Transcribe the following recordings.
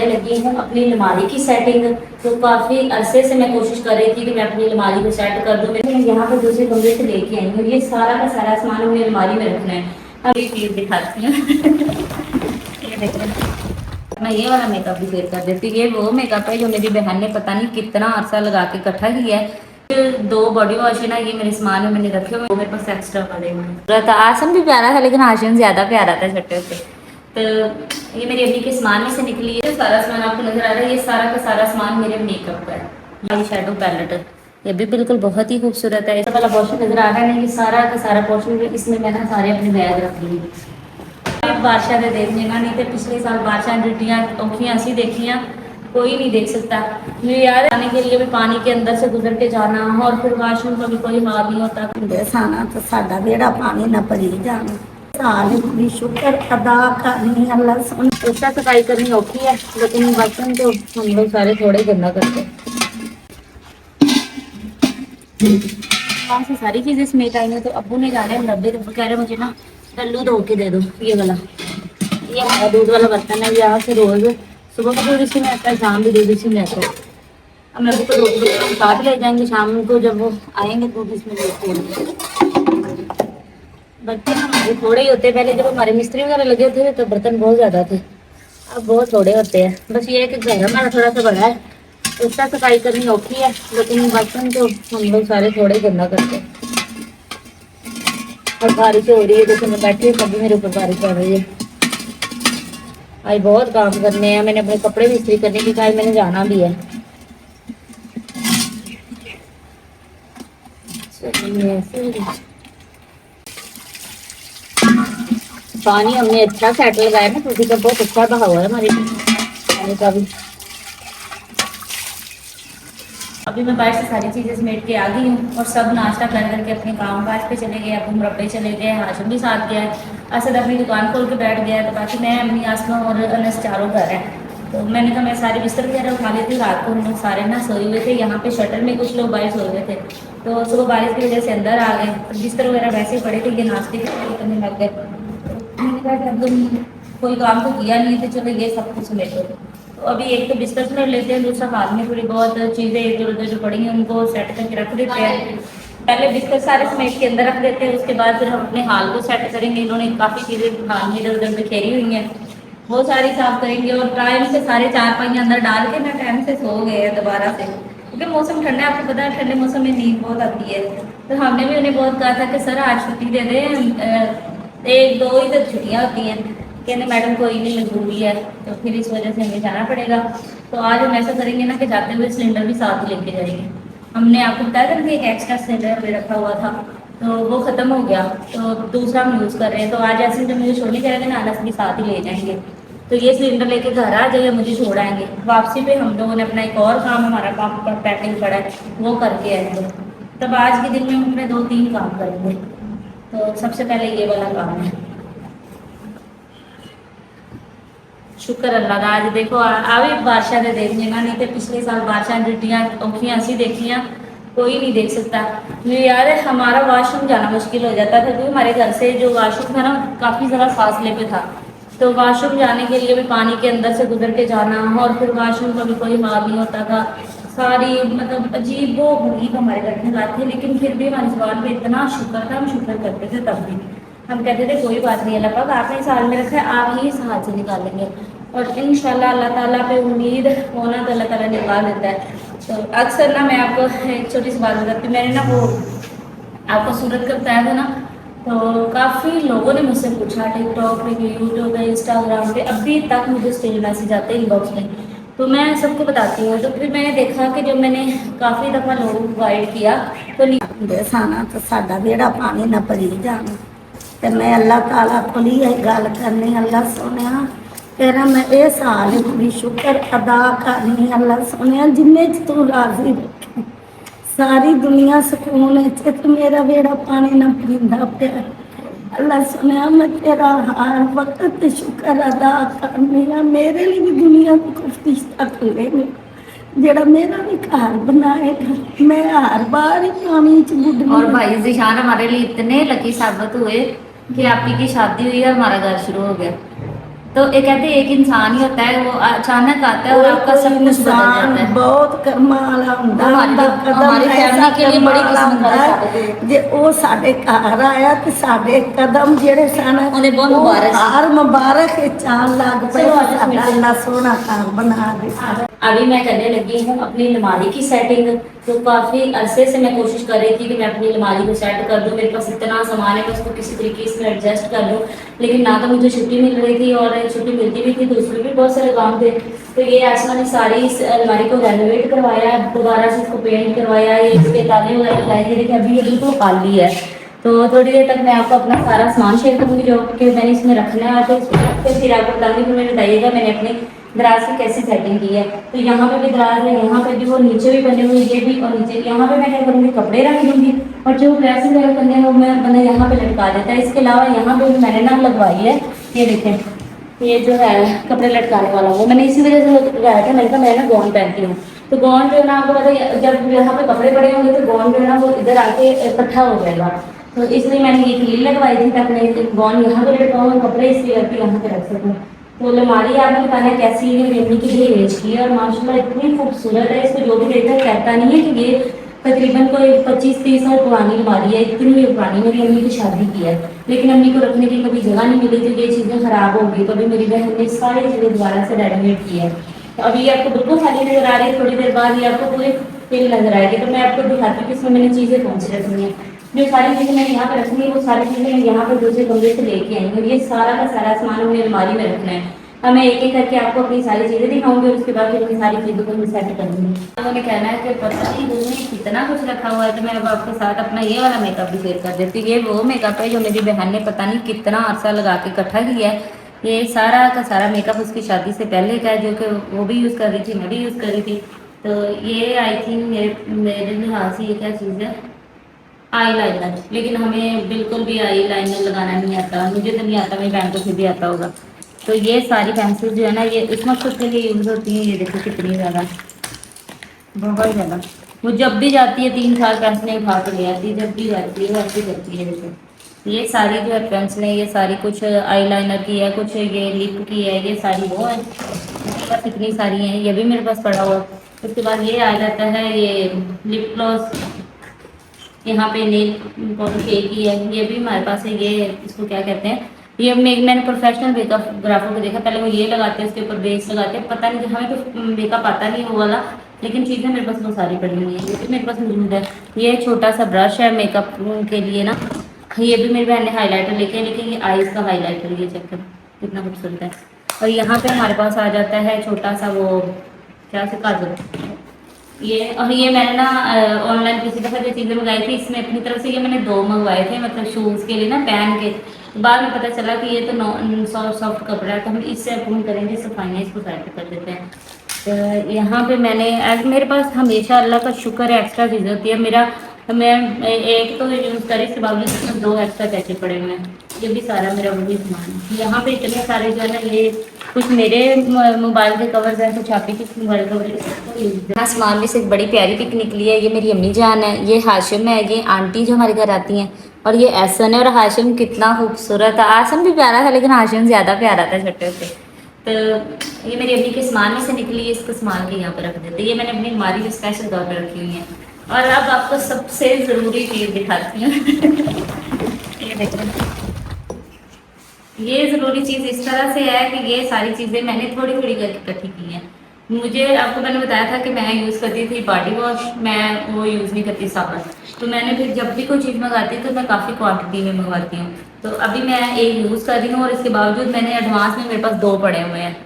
करने लगी हूँ अपनी अलमारी की सेटिंग। तो काफ़ी अरसे से मैं कोशिश कर रही थी कि मैं अपनी अलमारी को सेट कर दूँ। मैं यहाँ पर दूसरे कमरे से लेके आई हूँ, ये सारा का सारा सामान अपनी अलमारी में रखना है। अब ये चीज़ दिखाती हूँ। ये देखो, मैं ये वाला मेकअप भी शेयर कर देती हूँ। ये वो मेकअप है जो मेरी बहन ने पता नहीं कितना अरसा लगा के इकट्ठा किया है। 2 बॉडी वॉश है ना, ये मेरे सामान में मैंने रखे हुए, वो मेरे पास एक्स्ट्रा पड़े हुए हैं। आसन भी प्यारा था लेकिन आसन ज्यादा प्यारा था छोटे से। तो ये मेरी अम्मी के सामान में से निकली है। सारा सामान आपको नजर आ रहा है, ये सारा का सारा सामान मेरे मेकअप का है। ये शेडो पैलेट, ये भी बिल्कुल बहुत ही खूबसूरत है। इस वाला पोर्शन नजर आ रहा है ना, ये सारा का सारा पोर्शन इसमें मैंने सारे अपने बैग रख लिए। बादशाह ने देखने ना, नहीं तो पिछले साल बादशाह डिटियाँ औखियाँ ऐसी देखियाँ कोई नहीं देख सकता। मुझे याद है आने के लिए भी पानी के अंदर से गुजर के जाना और फिर वाशरूम का भी कोई हाल नहीं होता। साना तो साडा बेड़ा पानी न भरी जाना। साल भी शुक्र अदा करनी अल्लाह सुन। उसका सफाई करनी औखी है लेकिन बर्तन तो हम लोग सारे थोड़े ही गंदा करते हैं। वहाँ से सारी चीज़ें समेट आई हैं तो अब्बू ने जाने नब्बे तो कह रहे मुझे ना टल्लू धो के दे दो। ये वाला, ये हमारा दूध वाला बर्तन है। यहाँ से रोज सुबह को दूध इसी में आता है, शाम भी दूध इसी में आता है। अब मैं अब्बू को दूध साथ ले जाएंगे शाम को, जब वो आएंगे दूध इसमें लेते हैं। बर्तन हमारे थोड़े ही होते हैं। पहले जब हमारे मिस्त्री वगैरह लगे थे तो बर्तन बहुत ज़्यादा थे, अब बहुत थोड़े होते हैं। बस ये है कि घर हमारा थोड़ा सा बड़ा है, उसका सफाई करनी औखी है लेकिन बर्तन तो हम लोग सारे थोड़े ही गंदा करते हैं। और बारिश हो रही है, जैसे मैं बैठी हूँ कभी मेरे ऊपर बारिश आ रही है। आज बहुत काम करने हैं, मैंने अपने कपड़े भी इस्त्री करने की कहा, मैंने जाना भी है। पानी हमने अच्छा सेट लगाया ना, क्योंकि तो बहुत अच्छा बहा हुआ है हमारे पानी का भी। अभी मैं बाहर से सारी चीज़ें समेट के आ गई हूँ और सब नाश्ता कर करके अपने काम काज पे चले गए। अब मुरब्बे चले गए, हाशिम भी साथ गया है, असद अपनी दुकान खोल के बैठ गया है। तो बाकी मैं, अम्मी, आसमा और अनस चारों घर हैं। तो मैंने कहा मैं सारे बिस्तर वगैरह उठा लेती हूँ। रात को हम लोग सारे ना सोए हुए थे, यहाँ पे शटर में कुछ लोग बाहर सोए हुए थे, तो सुबह बारिश की वजह से अंदर आ गए। तो बिस्तर वगैरह वैसे ही पड़े थे, ये नाश्ते की तैयारी करने लग गए। मैंने कहा कि अब तुम कोई काम तो किया नहीं थे, चलो ये सब कुछ समेटो। तो अभी एक तो बिस्तर समेट लेते हैं, दूसरा हाथ में थोड़ी बहुत चीज़ें इधर उधर जो पड़ी हैं उनको सेट करके रख देते हैं। पहले बिस्तर सारे समेट के अंदर रख देते हैं, उसके बाद फिर हम अपने हाल को सेट करेंगे। इन्होंने काफ़ी चीज़ें हाल में इधर उधर बिखेरी हुई हैं, वो सारी साफ करेंगे। और टाइम से सारे 4 अंदर डाल के ना टाइम से सो गए हैं दोबारा से, क्योंकि मौसम ठंडा है, आपको पता है ठंडे मौसम में नींद बहुत आती है। तो हमने भी उन्हें बहुत कहा था कि सर आज छुट्टी दे दें, 1-2 ही तो छुट्टियाँ होती हैं। कहने मैडम कोई नहीं, मजबूरी है, तो फिर इस वजह से हमें जाना पड़ेगा। तो आज हम ऐसा करेंगे ना कि जाते हुए सिलेंडर भी साथ लेके जाएंगे। हमने आपको बताया था कि एक एक्स्ट्रा सिलेंडर हमें रखा हुआ था, तो वो ख़त्म हो गया, तो दूसरा हम यूज़ कर रहे हैं। तो आज ऐसे जब मुझे छोड़ने जाएगा ना, अनस भी साथ ही ले जाएंगे। तो ये सिलेंडर लेके घर आ जाइए, मुझे छोड़ आएंगे। वापसी पे हम लोगों ने अपना एक और काम, हमारा काम पैकिंग पड़ा है, वो करके आएंगे। तब आज के दिन में हम अपने 2-3 काम करेंगे। तो सबसे पहले ये वाला काम है। शुक्र अल्लाह का, आज देखो अभी बादशाह ने देखने ना, नहीं तो पिछले साल बादशाह डिटियाँ औखियाँ ऐसी देखियाँ कोई नहीं देख सकता। मुझे याद है हमारा वाशरूम जाना मुश्किल हो जाता था, क्योंकि हमारे घर से जो वाशरूम था ना काफ़ी ज़रा फासले पे था। तो वाशरूम जाने के लिए भी पानी के अंदर से गुजर के जाना और फिर वाशरूम का भी कोई हाल नहीं होता था। सारी मतलब अजीब वो गरीब हमारे घर में बात थी, लेकिन फिर भी हमारी ज़बान पे इतना शुक्र था, हम शुक्र करते थे। तब भी हम कहते थे कोई बात नहीं, अल्लाह पाक आपने इस हाल में रखा है, आप ही इस हाल से निकालेंगे। और इंशाल्लाह अल्लाह ताला पे उम्मीद होना तो अल्लाह ताला निकाल देता है। तो अक्सर ना मैं आपको एक छोटी सी बात बताती हूँ। मैंने ना वो आपको सूरत का बताया था ना, तो काफ़ी लोगों ने मुझसे पूछा टिकटॉक पे, यूट्यूब पे, इंस्टाग्राम पे, अभी तक मुझे स्टिल मैसेज आते हैं इनबॉक्स में। तो मैं सबको बताती हूँ। तो फिर मैंने देखा कि जब मैंने काफ़ी दफ़ा लोगों को गाइड किया तो साना तो साडा बेड़ा पानी न भरी जाना। तो मैं अल्लाह ताला को ही गल करनी, अल्लाह सुनिया तेरा मैं ये साल भी शुक्र अदा करनी, अल्लाह सुनिया जिन्ने च तू राजी रखे सारी दुनिया सुकून च, तो मेरा बेड़ा पानी न भरींदा पिया। अल्लाह सुनिया मैं तेरा हर वक्त शुक्र अदा करनी है। मेरे लिए भी दुनिया को रिश्ता खुलेगा, जरा मेरा भी घर बनाएगा। मैं हर बार ही पानी च बुढ़। और भाई जिशान हमारे लिए इतने लकी साबित हुए कि आपकी की शादी हुई और हमारा घर शुरू हो गया। तो ये कहते हैं एक इंसान ही होता है, वो अचानक आता है और आपका सब कुछ बदल जाता है। बहुत कर्मा वाला ਹੁੰਦਾ हमारी फैमिली के लिए बड़ी किस्मत वाला साबित हुआ। ਜੇ ਉਹ ਸਾਡੇ ਘਰ ਆਇਆ ਤੇ ਸਾਡੇ कदम ਜਿਹੜੇ ਸਨ ਉਹਦੇ बहुत मुबारक सी। ਹਰ ਮੁਬਾਰਕ ਚਾਣ ਲੱਗ ਪਏ चलो, आज ਸਾਡਾ ਅੱਲਾ ਸੋਹਣਾ ਘਰ बना दे। अभी मैं करने लगी हूँ अपनी अलमारी की सेटिंग। तो काफ़ी अरसे से मैं कोशिश कर रही थी कि मैं अपनी अलमारी को सेट कर दूँ। मेरे पास इतना सामान है, मैं उसको किसी तरीके से एडजस्ट कर लूँ, लेकिन ना तो मुझे छुट्टी मिल रही थी और छुट्टी मिलती भी थी तो उसमें भी बहुत सारे काम थे। तो ये आसमा ने सारी इस अलमारी को रेनोवेट करवाया, दोबारा से इसको पेंट करवाया, ये इसके ताले वगैरह लगाए। ये देखिए अभी ये बिल्कुल खाली है। तो थोड़ी देर तक मैं आपको अपना सारा सामान शेयर करूँगी जो कि मैंने इसमें रखना है। तो फिर आपको बताऊँगी, फिर मैंने बताइएगा मैंने अपने दराज की कैसी सेटिंग की है। तो यहाँ पे भी दराज है, यहाँ पे भी, वो नीचे भी बने हुए, ये भी, और नीचे यहाँ पे मैं क्या करूँगी, कपड़े रख दूँगी और जो प्रेस वगैरह करने हैं वो मैं मैंने यहाँ पे लटका देता है। इसके अलावा यहाँ पे भी मैंने ना लगवाई है, ये देखें, ये जो है कपड़े लटकाने वाला, वो मैंने इसी वजह से लगाया था। मैंने कहा मैं ना गॉन पहनती हूँ, तो गॉन जो है ना आपको पता है जब यहाँ पे कपड़े पड़े होंगे तो गॉन जो है ना वो इधर आके इकट्ठा हो जाएगा। तो इसलिए मैंने ये कील लगवाई थी ताकि मैं गॉन यहाँ पे लटकाऊँ, कपड़े इसलिए करके यहाँ पे रख सकूँ। तो अलमारी आपने बताना कैसी है, मेरी मम्मी की दहेज की है और माशाल्लाह इतनी खूबसूरत है। इसको जो भी देखता है कहता नहीं है कि ये तकरीबन कोई 25-30 साल पुरानी अलमारी है, इतनी पुरानी। मेरी अम्मी की शादी की है, लेकिन अम्मी को रखने की कभी जगह नहीं मिली थी, ये चीज़ें ख़राब हो गई। कभी मेरी बहन ने सारी चीज़ें दोबारा से रेनोवेट की है। तो अभी ये आपको बिल्कुल खाली नज़र आ रही है, थोड़ी देर बाद ये आपको पूरी फिल नज़र आएगी। तो मैं आपको दिखाती हूँ कि इसमें मैंने चीज़ें कौन सी रखनी है। जो सारी चीज़ें मैंने यहाँ पे रखनी है वो सारी चीज़ें मैं यहाँ पे दूसरे कमरे से लेके आई हूँ। ये सारा का सारा सामान हमें अलमारी में रखना है। अब मैं एक एक करके आपको अपनी सारी चीज़ें दिखाऊंगी और उसके बाद फिर अपनी सारी चीज़ों को मैं सेट करूँगी। उन्होंने कहना है कि पता नहीं उसमें कितना कुछ रखा हुआ है। तो मैं अब आपके साथ अपना ये वाला मेकअप भी शेयर कर देती हूँ। ये वो मेकअप है जो मेरी बहन ने पता नहीं कितना अरसा लगा के इकट्ठा किया है। ये सारा का सारा मेकअप उसकी शादी से पहले का है, जो कि वो भी यूज़ कर रही थी, मैं भी यूज़ कर रही थी। तो ये आई थिंक मेरे लिहाज से ये क्या चीज़ है, आई लाइनर। लेकिन हमें बिल्कुल भी आई लाइनर लगाना नहीं आता, मुझे तो नहीं आता, मेरी बहन को फिर भी आता होगा। तो ये सारी पेंसिल जो है ना ये इस मकसद के लिए यूज़ होती है। ये देखो कितनी ज़्यादा, बहुत ज़्यादा। वो जब भी जाती है 3-4 पेंसिलें उठा के ले आती है, जब भी जाती है वो ऐसी करती है। देखो ये सारी जो है पेंसिलें, ये सारी कुछ आई लाइनर की है, कुछ ये लिप की है, ये सारी वो है। मेरे पास इतनी सारी हैं, ये भी मेरे पास पड़ा हुआ। उसके बाद ये आ जाता है ये लिप ग्लॉस, यहाँ पे नेल पॉलिश की है, ये भी हमारे पास है। ये इसको क्या कहते हैं, ये मैंने प्रोफेशनल मेकअप को देखा, पहले वो ये लगाते हैं, उसके ऊपर बेस लगाते हैं। पता नहीं, हमें तो मेकअप आता नहीं वो वाला, लेकिन चीज़ें मेरे पास वो सारी पड़ी हुई हैं। ये भी मेरे पास मौजूद है। ये छोटा सा ब्रश है मेकअप के लिए ना, ये भी मेरी बहन ने हाईलाइटर लेके, लेकिन ये आईज का हाईलाइटर, ये चेक करो कितना खूबसूरत है। और यहाँ पे हमारे पास आ जाता है छोटा सा वो क्या से काजल। ये मैंने ना ऑनलाइन किसी दफ़ा जो चीज़ें मंगाई थी, इसमें अपनी तरफ से ये मैंने 2 मंगवाए थे, मतलब शूज़ के लिए ना, पहन के। तो बाद में पता चला कि ये तो सॉफ्ट कपड़ा है, तो हम इससे अपन करेंगे सफाइयाँ, इसको साइड कर देते हैं। तो यहाँ पे मैंने मेरे पास हमेशा अल्लाह का शुक्र है एक्स्ट्रा चीज़ होती है। मैं एक तो यूज़ करी, इसके बावजूद 2 एक्स्ट्रा पैसे पड़े हुए हैं। ये भी सारा मेरा वही सामान है। यहाँ पे इतने सारे जो है ना, ये कुछ मेरे मोबाइल के कवर्स हैं, कुछ आपके किस मोबाइल कवर। आसमान में से एक बड़ी प्यारी पिक निकली है। ये मेरी अम्मी जान है, ये हाशिम है, ये आंटी जो हमारे घर आती हैं, और ये एहसन है। और हाशिम कितना खूबसूरत है। आसम भी प्यारा था, लेकिन हाशिम ज़्यादा प्यारा था छोटे से। तो ये मेरी अम्मी के सामान में से निकली है, इसको सामान के यहाँ पर रख देते। ये मैंने अपनी अलमारी में स्पेशल तौर पर रखी हुई है। और अब आपको सबसे ज़रूरी चीज़ दिखाती हूँ। ये देखिए, ये ज़रूरी चीज़ इस तरह से है कि ये सारी चीज़ें मैंने थोड़ी थोड़ी करके इकट्ठी की हैं। मुझे आपको मैंने बताया था कि मैं यूज़ करती थी बॉडी वॉश, मैं वो यूज़ नहीं करती साबुन। तो मैंने फिर जब भी कोई चीज़ मंगाती तो मैं काफ़ी क्वांटिटी में मंगवाती हूँ। तो अभी मैं एक यूज़ कर रही हूँ और इसके बावजूद मैंने एडवांस में मेरे पास 2 पड़े हुए हैं।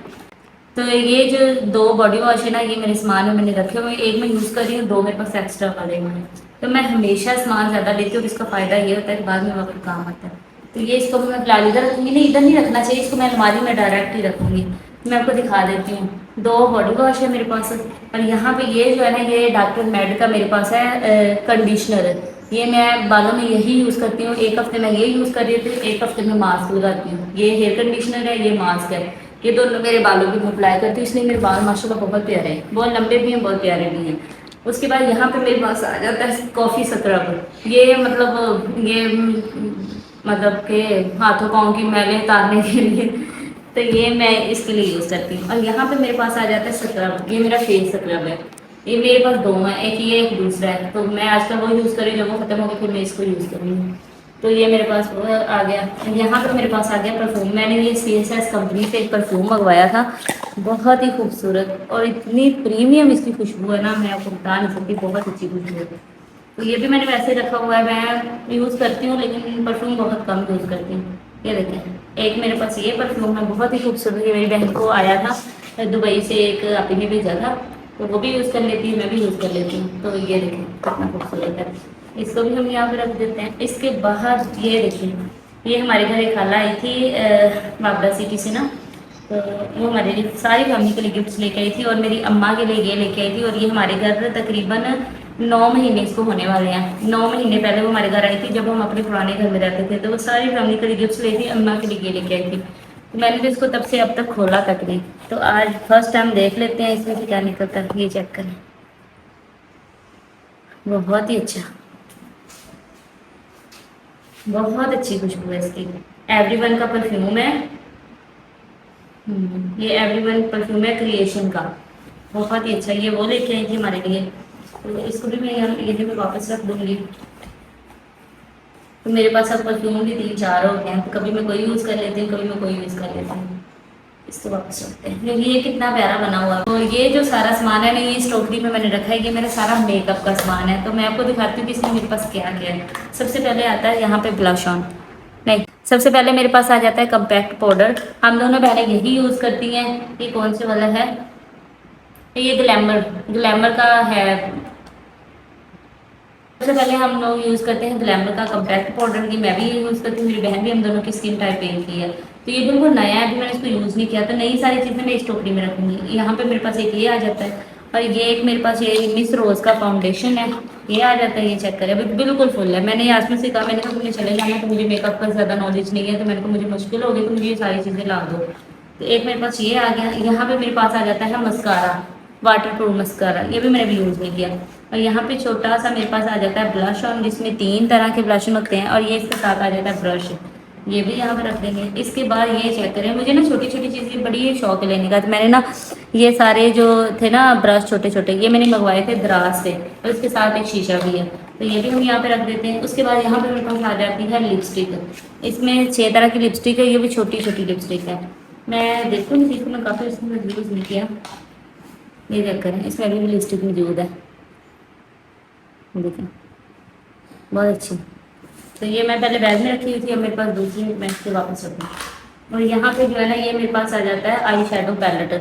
तो ये जो 2 बॉडी वॉश है ना, ये मेरे सामान में मैंने रखे हुए हैं। एक मैं यूज़ कर रही हूँ, 2 मेरे पास एक्स्ट्रा पड़े हुए हैं। तो मैं हमेशा सामान ज़्यादा लेती हूँ और इसका फ़ायदा ये होता है कि बाद में वक्त काम आता है। तो ये इसको मैं फिलहाल इधर रखूँगी, नहीं इधर नहीं रखना चाहिए, इसको मैं अलमारी में डायरेक्ट ही रखूँगी। मैं आपको दिखा देती हूँ। 2 बॉडी वॉश है मेरे पास, और यहाँ पे ये जो है ना, ये डॉक्टर मेड का मेरे पास है कंडीशनर। ये मैं बालों में यही यूज़ करती हूँ। 1 हफ्ते में ये यूज़ कर रही थी, 1 हफ्ते में मास्क लगाती हूँ। ये हेयर कंडीशनर है, ये मास्क है। ये दोनों मेरे बालों भी अप्लाई करती हूँ, इसलिए मेरे बाल माशाल्लाह बहुत प्यारे हैं, बहुत लंबे भी हैं, बहुत प्यारे भी हैं। उसके बाद यहाँ पे मेरे पास आ जाता है कॉफ़ी स्क्रब। ये मतलब के हाथों पाँव की मैले उतारने के लिए। तो ये मैं इसके लिए यूज़ करती हूँ। और यहाँ पे मेरे पास आ जाता है स्क्रब, ये मेरा फेस स्क्रब है। ये मेरे पास दो हैं, एक ये एक दूसरा है, तो मैं आजकल वो यूज़ करी, जब वो खत्म हो गया फिर मैं इसको यूज़ करूँगी। तो ये मेरे पास वो आ गया। यहाँ पे मेरे पास आ गया परफ्यूम। मैंने ये CSS कंपनी से एक परफ्यूम मंगवाया था, बहुत ही खूबसूरत और इतनी प्रीमियम इसकी खुशबू है ना, मैं आपको बता नहीं सकती, बहुत अच्छी खुशबू है। तो ये भी मैंने वैसे ही रखा हुआ है, मैं यूज़ करती हूँ लेकिन परफ्यूम बहुत कम यूज़ करती हूँ। ये देखें, एक मेरे पास ये परफ्यूम है, बहुत ही खूबसूरत। ये मेरी बहन को आया था दुबई से, एक आपी ने भेजा था, तो वो भी यूज़ कर लेती है, मैं भी यूज़ कर लेती हूँ। तो ये देखें कितना खूबसूरत है, इसको भी हम यहाँ पे रख देते हैं। इसके बाहर ये देखिए, ये हमारे घर एक खाला आई थी बाबरा सिटी से ना, तो वो हमारे लिए सारी फैमिली के लिए गिफ्ट्स लेके आई थी, और मेरी अम्मा के लिए ये लेके आई थी। और ये हमारे घर तकरीबन 9 महीने इसको होने वाले हैं। 9 महीने पहले वो हमारे घर आई थी, जब हम अपने पुराने घर में रहते थे, तो वो सारी फैमिली के लिए गिफ्ट्स लाई थी, अम्मा के लिए ये लेके आई थी। तो मैंने तो इसको तब से अब तक खोला तक नहीं। तो आज फर्स्ट टाइम देख लेते हैं इसमें से क्या निकलता है। ये चेक करें, बहुत ही अच्छा, बहुत अच्छी खुशबू है इसकी। एवरीवन का परफ्यूम है। ये एवरीवन परफ्यूम है क्रिएशन का, बहुत ही अच्छा। ये वो लेके आई थी हमारे लिए, तो इसको भी मैं यहाँ ये भी मैं वापस रख दूँगी। तो मेरे पास अब परफ्यूम भी 3-4 हो गए हैं, तो कभी मैं कोई यूज़ कर लेती हूँ, कभी मैं कोई यूज़ कर लेती हूँ। इसको वापस रखते हैं। ये कितना प्यारा बना हुआ है। तो ये जो सारा सामान है ना, ये इस टोकरी में मैंने रखा है, ये मेरा सारा मेकअप का सामान है। तो मैं आपको दिखाती हूँ कि इसमें मेरे पास क्या क्या है। सबसे पहले आता है यहाँ पे ब्लश ऑन, नहीं, सबसे पहले मेरे पास आ जाता है कम्पैक्ट पाउडर। हम दोनों बहनें यही यूज़ करती हैं। ये कौन से वाला है? ये ग्लैमर, ग्लैमर का है। सबसे पहले हम लोग यूज़ करते हैं ग्लैमर का कम्पैक्ट पाउडर। ये मैं भी यूज़ करती हूँ, मेरी बहन भी, हम दोनों की स्किन टाइप एक ही है। तो ये बिल्कुल नया है, अभी मैंने इसको यूज़ नहीं किया, तो नई सारी चीज़ें मैं इस टोकरी में रखूँगी। यहाँ पे मेरे पास एक ये आ जाता है, और ये एक मेरे पास ये मिस रोज़ का फाउंडेशन है, ये आ जाता है। ये चेक करें, अभी बिल्कुल फुल है। मैंने यास्मीन से कहा, मैंने कहा तुम्हें चले जाना, तो मुझे मेकअप का ज़्यादा नॉलेज नहीं है, तो मैंने कहा मुझे मुश्किल होगी, तो मुझे ये सारी चीज़ें ला दो। तो एक मेरे पास ये आ गया। यहाँ पे मेरे पास आ जाता है मस्कारा, वाटर प्रूफ मस्कारा, ये भी मैंने भी यूज़ नहीं किया। और यहाँ पे छोटा सा मेरे पास आ जाता है ब्लश ऑन, जिसमें 3 तरह के ब्लश होते हैं, और ये इसके साथ आ जाता है ब्रश, ये भी यहाँ पे रख देंगे। इसके बाद ये चेक करें, मुझे ना छोटी छोटी चीज़ें बड़ी शौक है लेने का, तो मैंने ना ये सारे जो थे ना ब्रश छोटे छोटे, ये मैंने मंगवाए थे दराज से, और इसके साथ एक शीशा भी है, तो ये भी हम यहाँ पे रख देते हैं। उसके बाद यहाँ पे मेरे पास आ जाती है लिपस्टिक। इसमें 6 तरह की लिपस्टिक है, ये भी छोटी छोटी लिपस्टिक है। मैं देखूँगी, इसको मैं काफ़ी इसमें यूज़ नहीं किया। ये चेक करें, इसमें अभी भी लिपस्टिक मौजूद है, देखें, बहुत अच्छी। तो ये मैं पहले बैग में रखी हुई थी, अब मेरे पास दूसरी, मैं इसको वापस रखूँ। और यहाँ पे जो है ना, ये मेरे पास आ जाता है आई शेडो पैलेट,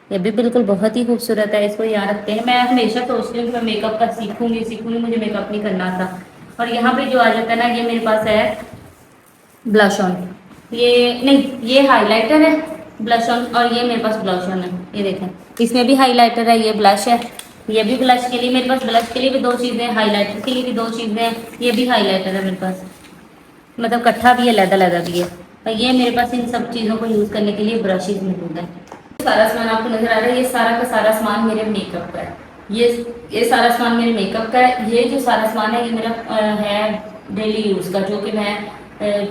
ये भी बिल्कुल बहुत ही खूबसूरत है। इसको यहाँ रखते हैं। मैं हमेशा सोचती हूँ कि मैं मेकअप का सीखूँगी, मुझे मेकअप नहीं करना था। और यहाँ पे जो आ जाता है ना, ये मेरे पास है ब्लश ऑन, ये नहीं, ये हाईलाइटर है, ब्लश ऑन, और ये मेरे पास ब्लश ऑन है। ये देखें, इसमें भी हाईलाइटर है, ये ब्लश है, ये भी ब्लश के लिए, मेरे पास ब्लश के लिए भी 2 चीज़ें, हाईलाइटर के लिए भी 2 चीज़ें, ये भी हाईलाइटर है मेरे पास, मतलब इकट्ठा भी है, लहदा भी है। और ये मेरे पास इन सब चीज़ों को यूज़ करने के लिए ब्रशेज मौजूद है। सारा सामान आपको नजर आ रहा है, ये सारा का सारा सामान मेरे मेकअप का है। ये सारा सामान मेरे मेकअप का है। ये जो सारा सामान है, ये मेरा है डेली यूज़ का, जो कि मैं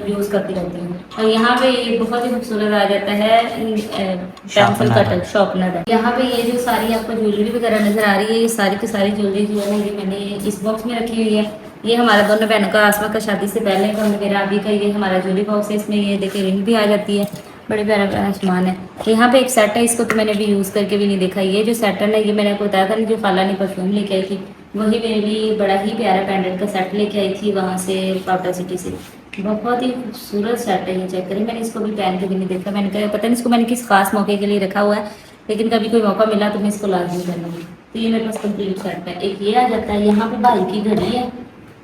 यूज़ करती रहती हूँ। और यहाँ पे ये बहुत ही खूबसूरत आ जाता है पेंसिल कटर शॉर्पनर है। यहाँ पे ये जो सारी आपको ज्वेलरी वगैरह नजर आ रही है, ये सारी की सारी ज्वेलरी जो है ना, ये मैंने इस बॉक्स में रखी हुई है। ये हमारा दोनों बहनों का, आसमा का शादी से पहले का, मेरा अभी का, ये हमारा ज्वेलरी बॉक्स है। इसमें ये देखिए रिंग भी आ जाती है, बड़े प्यारा प्यारा सामान है। यहाँ पे एक सेट है, इसको तो मैंने भी यूज़ करके भी नहीं देखा। ये जो सेट है ना, ये मैंने आपको बताया था ना, जो खाला ने परफ्यूम लेके आई थी, वही मेरे लिए बड़ा ही प्यारा पेंडेंट का सेट लेके आई थी वहाँ से, पावटा सिटी से। बहुत ही खूबसूरत सेट है, ये चेक करें। मैंने इसको भी पहन के भी नहीं देखा, मैंने कहा पता नहीं इसको मैंने किस खास मौके के लिए रखा हुआ है, लेकिन कभी कोई मौका मिला तो मैं इसको लाजमी कर लूँगी। तो ये मेरे पास कंप्लीट सेट है। एक ये आ जाता है, यहाँ पे भाई की घड़ी है,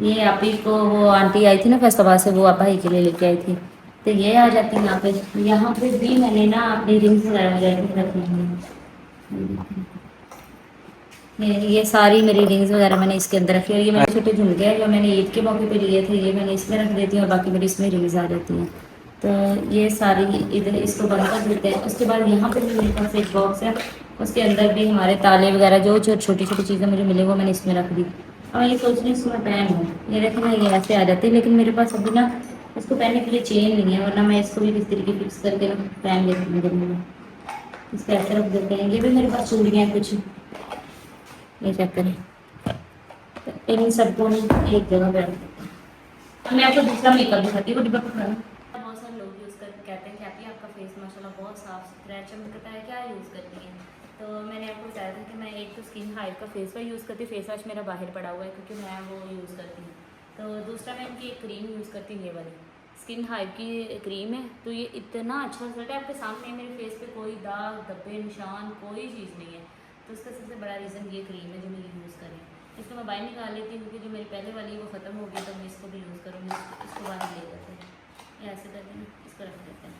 ये आप ही को वो आंटी आई थी ना फैसलाबाद से, वो आप भाई के लिए लेके आई थी, तो ये आ जाती है यहाँ पे। यहाँ पे भी मैंने ना अपनी रिंग्स वगैरह रखी हैं, ये सारी मेरी रिंग्स वगैरह मैंने इसके अंदर रखी है। ये मेरे छोटे झुमके हैं जो मैंने ईद के मौके पे लिए थे, ये मैंने इसमें रख देती हूँ, और बाकी मेरी इसमें रिंग्स आ जाती हैं। तो ये सारी इधर इसको बंद कर देते हैं। उसके बाद यहाँ पे भी मेरे पास एक बॉक्स है, उसके अंदर भी हमारे ताले वगैरह जो छोटी छोटी चीज़ें मुझे मिले वो मैंने इसमें रख दी। और ये सोच रही हूँ इसको मैं पहन लूँ। ये देखें ना, ये ऐसे आ जाती है, लेकिन मेरे पास अभी ना इसको पहनने के लिए चेन नहीं है, वरना मैं इसको भी किस तरीके फिक्स करके ना पहन लेती हूँ दिन में। इसको ऐसे रख देते हैं। ये भी मेरे पास चूड़ियाँ हैं कुछ, ये चेक करें। तो इन सबको हम एक जगह पे रख देते हैं। अब मैं आपको दूसरा मेकअप दिखाती हूँ, डिब्बा पकड़ा। बहुत सारे लोग यूज़ करके कहते हैं कि आप ही आपका फेस माशाल्लाह बहुत साफ सुथरा है, चमकता है, क्या यूज़ करती हैं? तो मैंने आपको बताया था कि मैं एक तो स्किन हाइव का फेस वॉश यूज़ करती हूँ। फेस वॉश मेरा बाहर पड़ा हुआ है क्योंकि मैं वो यूज़ करती हूँ। तो दूसरा मैं इनकी एक क्रीम यूज़ करती हूँ, ये वाली स्किन हाइव की क्रीम है। तो ये इतना अच्छा रिजल्ट है, आपके सामने मेरे फेस पे कोई दाग धब्बे निशान कोई चीज़ नहीं है। तो उसका सबसे बड़ा रीज़न ये क्रीम है जो मैं यूज़ करें। इसको मैं बाहर निकाल लेती हूँ क्योंकि जो मेरी पहले वाली है वो ख़त्म हो गई, तो मैं इसको भी यूज़ करूँगी। इसको बाहर ले जाते हैं, ऐसे करके ना इसको रख देते हैं।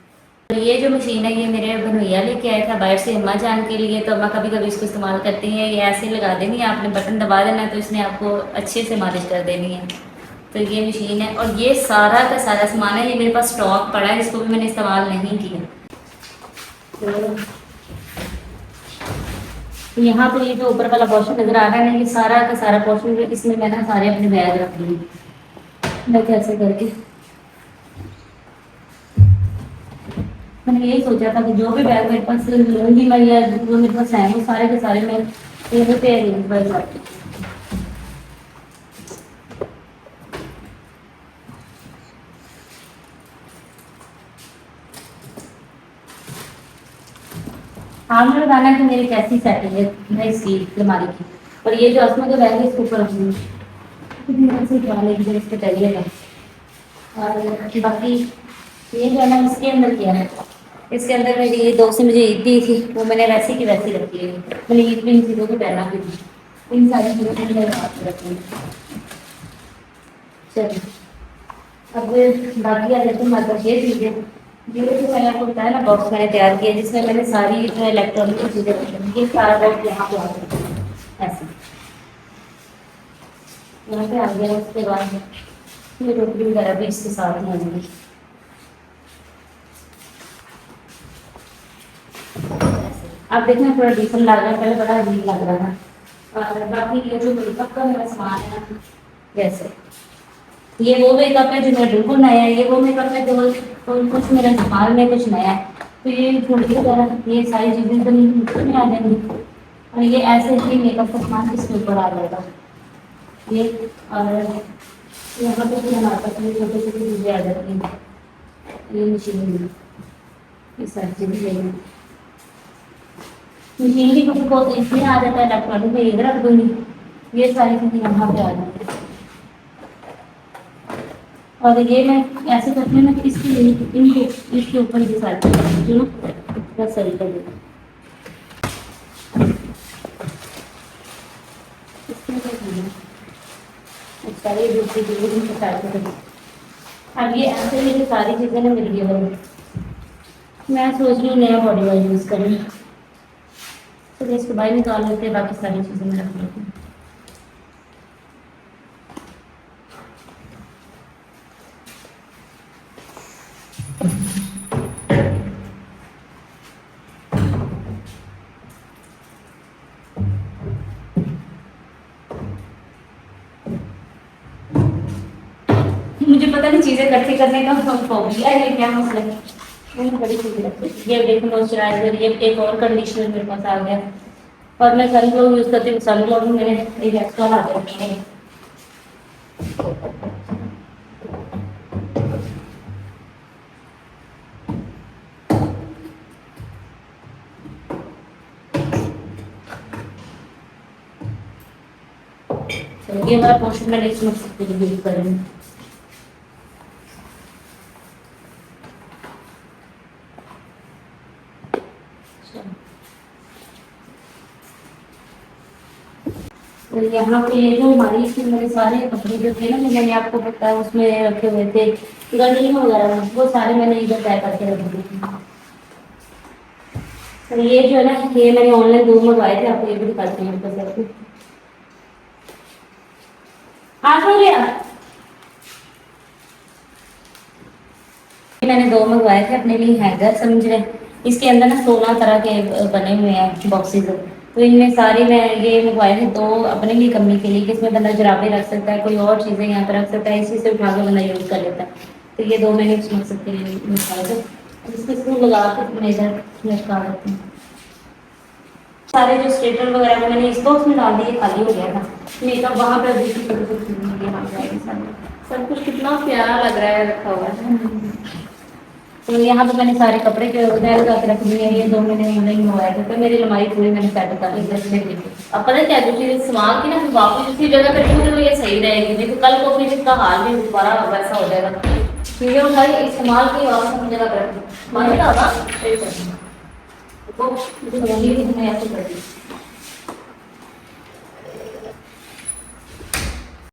तो ये जो मशीन है ये मेरे भनोइया लेके आया था बाहर से अम्मा जान के लिए। तो अम्मा कभी कभी इसको इस्तेमाल करती हैं। ये ऐसे लगा देनी है, आपने बटन दबा देना है तो इसने आपको अच्छे से मालिश कर देनी है। तो ये मशीन है और ये सारा का सारा सामान है, ये मेरे पास स्टॉक पड़ा है, इसको भी मैंने इस्तेमाल नहीं किया। तो यहाँ पे ये जो ऊपर वाला पोर्शन नजर आ रहा है ना, ये सारा का सारा पोर्शन इसमें मैं ना सारे अपने बैग रख लूँगी। मैं कैसे करके मैंने यही सोचा था कि जो भी बैग मेरे पास लूँगी मैं या जो मेरे पास है वो सारे के सारे मैं यहीं पे अरेंज कर सकती हूँ। आपने बताना कि मेरी कैसी सेटिंग है इसकी अलमारी की। और ये जो असमा का बैग है इसके ऊपर रखूँगी, से क्या लेगी इस पर चलिएगा। और बाकी ये जो है ना इसके अंदर किया है, इसके अंदर मेरी ये दोस्त ने मुझे ईद दी थी, वो मैंने वैसी की वैसी रखी है। मैंने ईद भी इन चीज़ों को पहना की थी, इन सारी चीज़ों को मैंने हाथ रखी है। चलिए अब बाकी आ जाते हैं मतलब ये चीज़ें। ये जो मैंने आपको बताया ना बॉक्स मैंने तैयार किया जिसमें मैंने सारी जो इलेक्ट्रॉनिक की चीज़ें रखी हैं। ये सारा बॉक्स यहाँ पे आ गया ऐसे, यहाँ पे आ गया। उसके बाद ये टोकरी वगैरह भी इसके साथ ही आ जाएगी। अब देखना थोड़ा डिफरेंट लग रहा है, पहले बड़ा अजीब लग रहा था। और बाकी ये जो मेकअप का मेरा सामान है ना, जैसे ये वो मेकअप है जो मेरा बिल्कुल नया है, ये वो मेकअप है जो तो कुछ मेरा इस्तेमाल में कुछ नया है। तो ये थोड़ी तरह ये सारी चीज़ें तो नहीं आ जाएंगी और ये ऐसे ही मेकअप का सामान इसके ऊपर आ जाएगा ये। और यहाँ पे फिर हमारे पास ये छोटी छोटी चीज़ें आ जाती हैं, ये मशीन में ये सारी चीज़ें लेंगे। मशीन भी कुछ बहुत इसमें आ जाता है, इलेक्ट्रॉनिक में इधर रख दूँगी, ये सारी चीज़ें यहाँ पे आ जाएंगी। और ये मैं ऐसे करती हूँ ना कि इसके इनके इसके ऊपर ये सारी चीज़ें बस सही कर देती हूँ। इसमें क्या करना है? अच्छा ये दूसरी चीज़ें भी सारी कर देती हूँ। अब ये ऐसे मेरी सारी चीज़ें ना मिल गई हैं। मैं सोच रही हूँ नया बॉडी वाश यूज़ करूँ, तो इसको बाहर निकाल लेते हैं, बाकी सारी चीज़ें मैं रख लेती हूँ। मुझे पता नहीं चीज़ें इकट्ठी करने का फोबिया है, क्या मसला है। मैंने बड़ी चीज़ें रखी, ये देखो मॉइस्चराइजर, ये एक और कंडीशनर मेरे पास आ गया। और मैं सनग्लोव यूज़ करती हूँ, सनग्लोव में मैंने एक एक्स्ट्रा ला के रखी है। तो ये हमारा पोर्शन मैंने इसमें यूज़ करेंगे। तो यहाँ पे ये जो हमारी इसमें मेरे सारे कपड़े जो थे ना जो मैंने आपको बताया उसमें रखे हुए थे गर्मी वगैरह में, वो सारे मैंने इधर पैक करके रख दिए थे। तो ये जो है ना ये मैंने ऑनलाइन 2 मंगवाए थे, आपको ये भी दिखाती हूँ आपको सबको। हाँ हो गया, मैंने 2 मंगवाए थे अपने लिए हैंगर समझ रहे। इसके अंदर ना 16 तरह के बने हुए हैं बॉक्सेस। तो इनमें सारी मैं ये मंगवाए थे 2 अपने लिए कमरे के लिए कि इसमें बंदा जुराबे रख सकता है, कोई और चीज़ें यहाँ पर रख सकता है, इसी से उठा के बंदा यूज़ कर लेता है। तो ये 2 मैंने उस मकसद के लिए निकाले थे। इसमें स्क्रू लगा के मैं इधर लटका देती हूँ। सारे जो स्ट्रेटर वगैरह को मैंने इस बॉक्स में डाल दिए, खाली हो गया था। मेकअप वहाँ पर देखी सब कुछ कितना प्यारा लग रहा है रखा हुआ है। तो यहाँ पे मैंने सारे कपड़े के उधर लगा के रख दिए हैं। ये 2 मैंने ऑनलाइन मंगवाए थे, तो मेरी अलमारी पूरी मैंने सेट कर ली है। अब पता है क्या, जो चीज इस्तेमाल की ना फिर वापस उसी जगह पे रखूंगी तो ये सही रहेगी, नहीं तो कल को फिर इसका हाल भी दोबारा वैसा हो जाएगा। चीजें उठाई इस्तेमाल की वापस अपनी जगह पे रखी, मानेगा ना। वो मैं ऐसे कर दी।